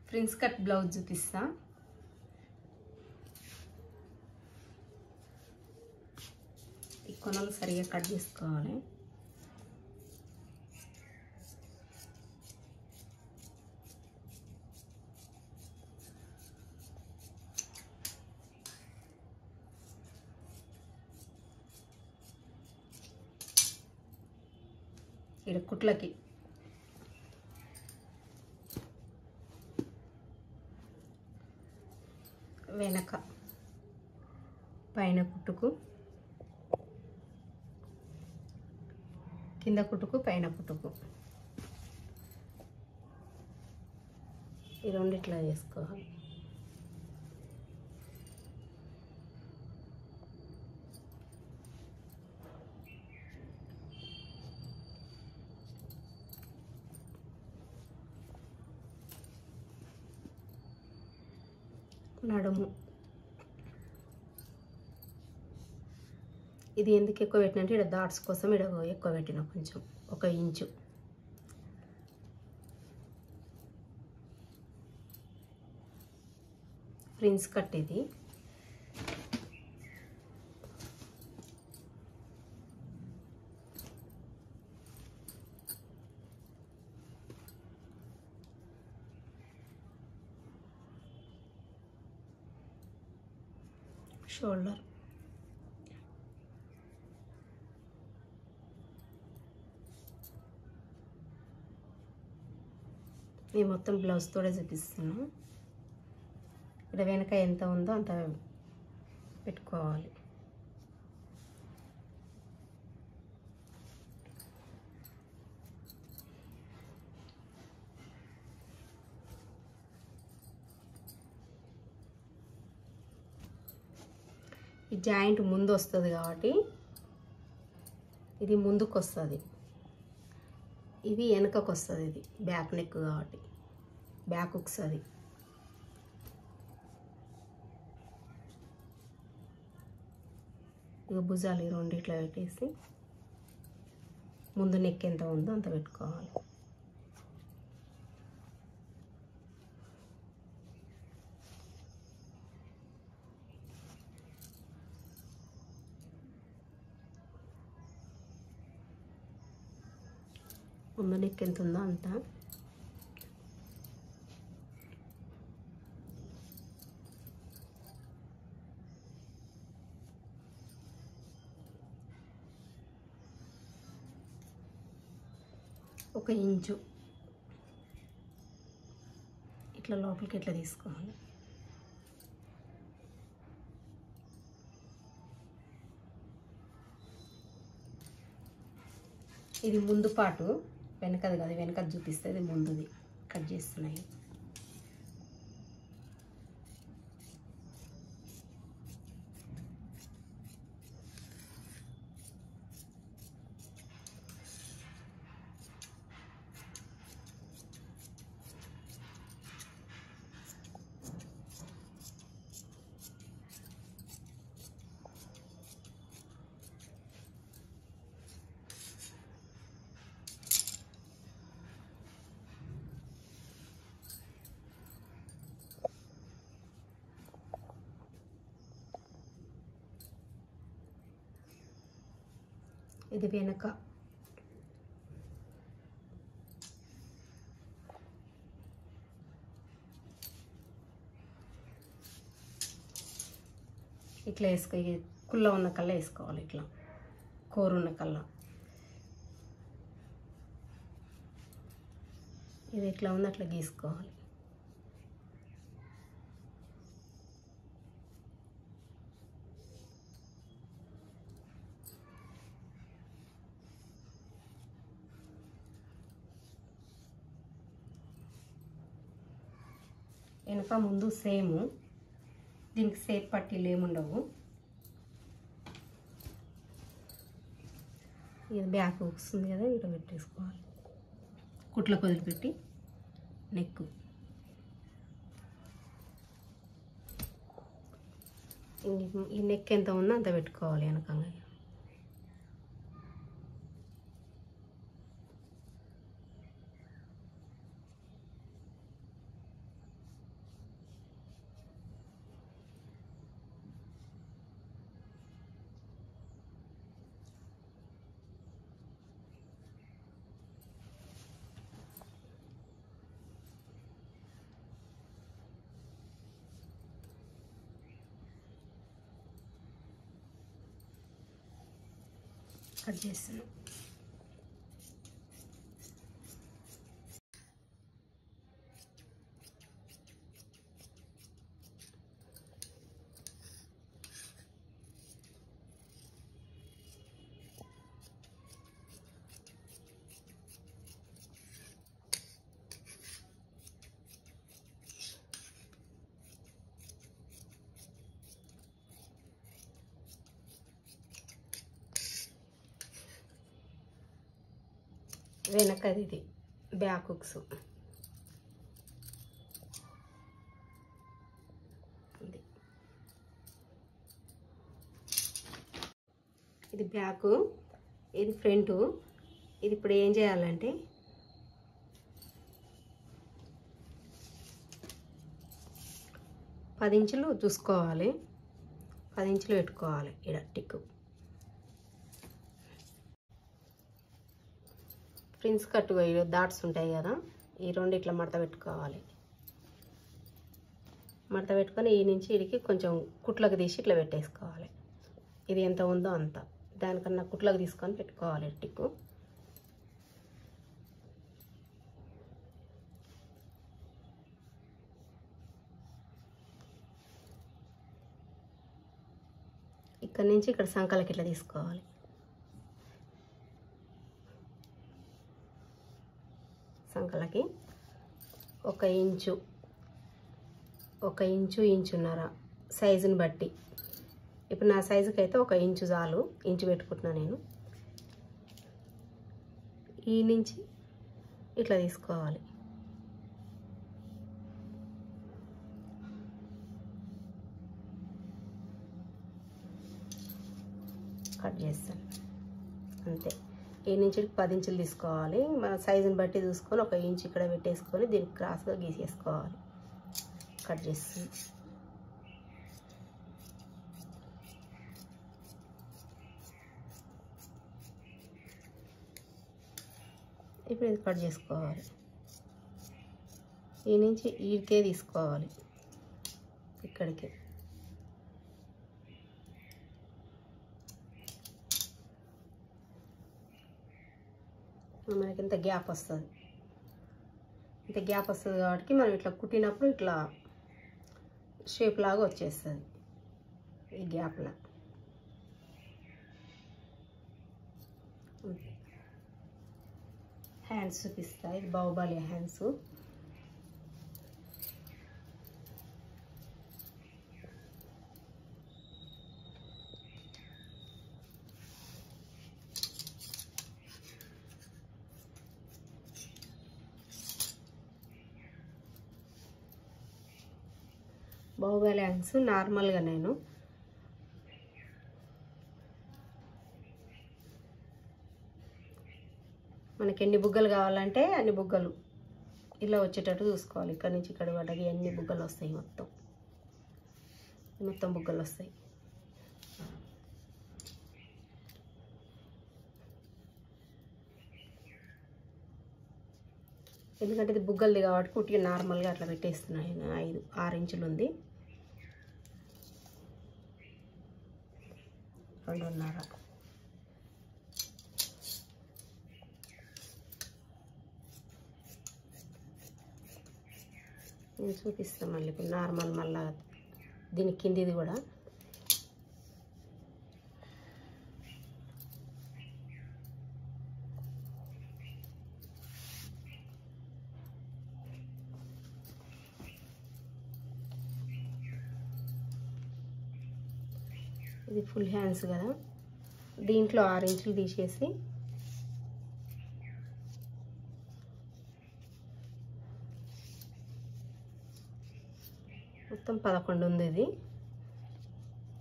Prince cut blouse చూపిస్తా. ఈ కొనలు సరిగా కట్ చేసుకోవాలి. ఇక్కడ కుట్లకి వెనక పైన కుట్టుకు, కింద కుట్టుకు, పైన కుట్టుకు ఈ రెండు ఇట్లా చేసుకోవాలి. నడుము ఇది ఎందుకు ఎక్కువ పెట్టినంటే ఇక్కడ డాట్స్ కోసం ఇక్కడ ఎక్కువ పెట్టిన, కొంచెం 1 ఇంచు. ప్రిన్స్ కట్ ఇది. షోల్డర్ ఈ మొత్తం బ్లౌజ్ తోడే చూపిస్తున్నాను. ఇక్కడ వెనక ఎంత ఉందో అంత పెట్టుకోవాలి. ఈ జాయింట్ ముందు వస్తుంది కాబట్టి ఇది ముందుకు వస్తుంది, ఇది వెనకకు వస్తుంది. ఇది బ్యాక్ నెక్ కాబట్టి బ్యాక్ వస్తుంది. ఇక భుజాలు ఈ రెండు ఇట్లా పెట్టేసి ముందు నెక్ ఎంత ఉందో అంత పెట్టుకోవాలి. ముందు నెక్ ఎంత ఉందో అంత. ఒక ఇంచు ఇట్లా లోపలికి ఇట్లా తీసుకోవాలి. ఇది ముందు పాటు, వెనకది కాదు, వెనకది చూపిస్తే ఇది ముందుది కట్ చేస్తున్నాయి. ఇది వెనక. ఇట్లా వేసుకో, కుళ్ళ ఉన్న కల్లా వేసుకోవాలి. ఇట్లా కూరున్న కల్లా ఇది ఎట్లా ఉందో అట్లా గీసుకోవాలి. వెనక ముందు సేమ్, దీనికి సేప్ పట్టీలు ఏముండవు. ఇది బ్యాక్ వస్తుంది కదా, ఇట్లా పెట్టేసుకోవాలి. కుట్లకు వదిలిపెట్టి నెక్ ఈ నెక్ ఎంత ఉందో అంత పెట్టుకోవాలి వెనకంగా. కట్ చేస్తాను. వెనకది ఇది బ్యాక్ హుక్స్. ఇది బ్యాక్, ఇది ఫ్రంట్. ఇది ఇప్పుడు ఏం చేయాలంటే పది ఇంచులు చూసుకోవాలి, 10 ఇంచులు పెట్టుకోవాలి. ఇక్కడ టిక్ ప్రిన్స్ కట్ డాట్స్ ఉంటాయి కదా, ఈ రెండు ఇట్లా మడత పెట్టుకోవాలి. మడత పెట్టుకొని ఈ నుంచి ఇడికి కొంచెం కుట్లకు తీసి ఇట్లా పెట్టేసుకోవాలి. ఇది ఎంత ఉందో అంత, దానికన్నా కుట్లకు తీసుకొని పెట్టుకోవాలి టిక్కు. ఇక్కడ నుంచి ఇక్కడ సంకలకి ఇట్లా తీసుకోవాలి. సంకలకి 1 ఇంచు, 1 ఇంచు, ఇంచున్నర సైజుని బట్టి. ఇప్పుడు నా సైజుకి అయితే 1 ఇంచు చాలు, ఇంచు పెట్టుకుంటున్నా నేను. ఈ నుంచి ఇట్లా తీసుకోవాలి. కట్ చేస్తాను అంతే. ఈ నుంచి 10 ఇంచులు తీసుకోవాలి. మన సైజుని బట్టి చూసుకొని 1 ఇంచు ఇక్కడ పెట్టేసుకొని దీనికి క్రాస్గా గీసేసుకోవాలి. కట్ చేస్తాను. ఇప్పుడు ఇది కట్ చేసుకోవాలి. ఈ నుంచి ఈడికే తీసుకోవాలి, ఇక్కడికి. మనకి ఇంత గ్యాప్ వస్తుంది, ఇంత గ్యాప్ వస్తుంది కాబట్టి మనం ఇట్లా కుట్టినప్పుడు ఇట్లా షేప్ లాగా వచ్చేస్తుంది ఈ గ్యాప్లో. హ్యాండ్స్ చూపిస్తా. ఇది బాహుబలి హ్యాండ్స్. బాహుబలి హ్యాండ్స్ నార్మల్గా నేను మనకి ఎన్ని బుగ్గలు కావాలంటే అన్ని బుగ్గలు ఇలా వచ్చేటట్టు చూసుకోవాలి. ఇక్కడ నుంచి ఇక్కడ పడ్డకి ఎన్ని బుగ్గలు వస్తాయి, మొత్తం బుగ్గలు వస్తాయి. ఎందుకంటే ఇది బుగ్గలది కాబట్టి కుట్టిగా నార్మల్గా అట్లా పెట్టేస్తున్నాను. 5-6 ఇంచులు ఉంది, 2.5. నేను చూపిస్తాను మళ్ళీ. ఇప్పుడు నార్మల్ మళ్ళా దీని కిందిది కూడా ఇది ఫుల్ హ్యాండ్స్ కదా, దీంట్లో 6 ఇంచులు తీసేసి మొత్తం 11 ఉంది. ఇది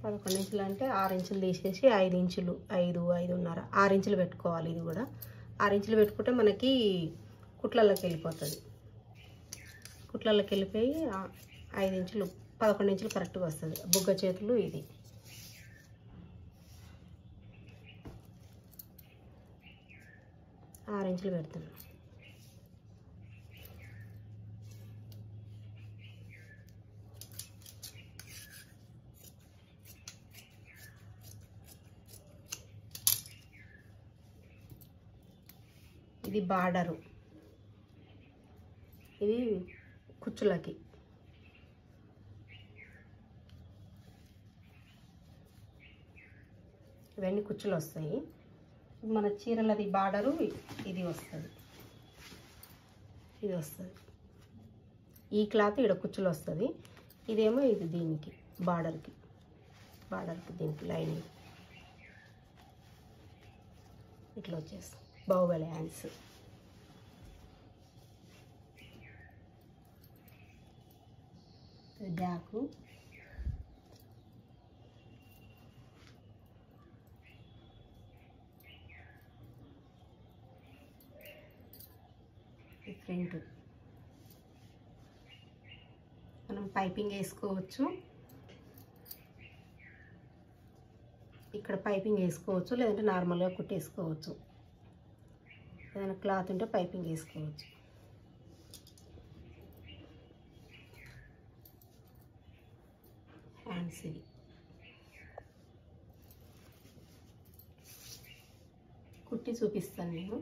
11 ఇంచులు అంటే 6 ఇంచులు తీసేసి 5 ఇంచులు, 5.5 6 ఇంచులు పెట్టుకోవాలి. ఇది కూడా 6 ఇంచులు పెట్టుకుంటే మనకి కుట్లలోకి వెళ్ళిపోతుంది. కుట్లలోకి వెళ్ళిపోయి 5 ఇంచులు 11 ఇంచులు కరెక్ట్గా వస్తుంది. బుగ్గ చేతులు ఇది. ఆరు ఇంచులు పెడుతున్నాను. ఇది బార్డరు, ఇది కుచ్చులకి. ఇవన్నీ కుచ్చులు వస్తాయి. మన చీరలది బార్డరు ఇది వస్తుంది, ఇది వస్తుంది. ఈ క్లాత్ ఇక్కడ కుచ్చులు వస్తుంది. ఇదేమో ఇది దీనికి బార్డర్కి దీనికి లైనింగ్ ఇట్లా వచ్చేస్తుంది. బాహుబలి హ్యాండ్స్. Back, front. మనం పైపింగ్ వేసుకోవచ్చు, ఇక్కడ పైపింగ్ వేసుకోవచ్చు, లేదంటే నార్మల్గా కుట్టేసుకోవచ్చు. ఏదైనా క్లాత్ ఉంటే పైపింగ్ వేసుకోవచ్చు. హ్యాండ్స్ ఇవి. కుట్టి చూపిస్తాను నేను.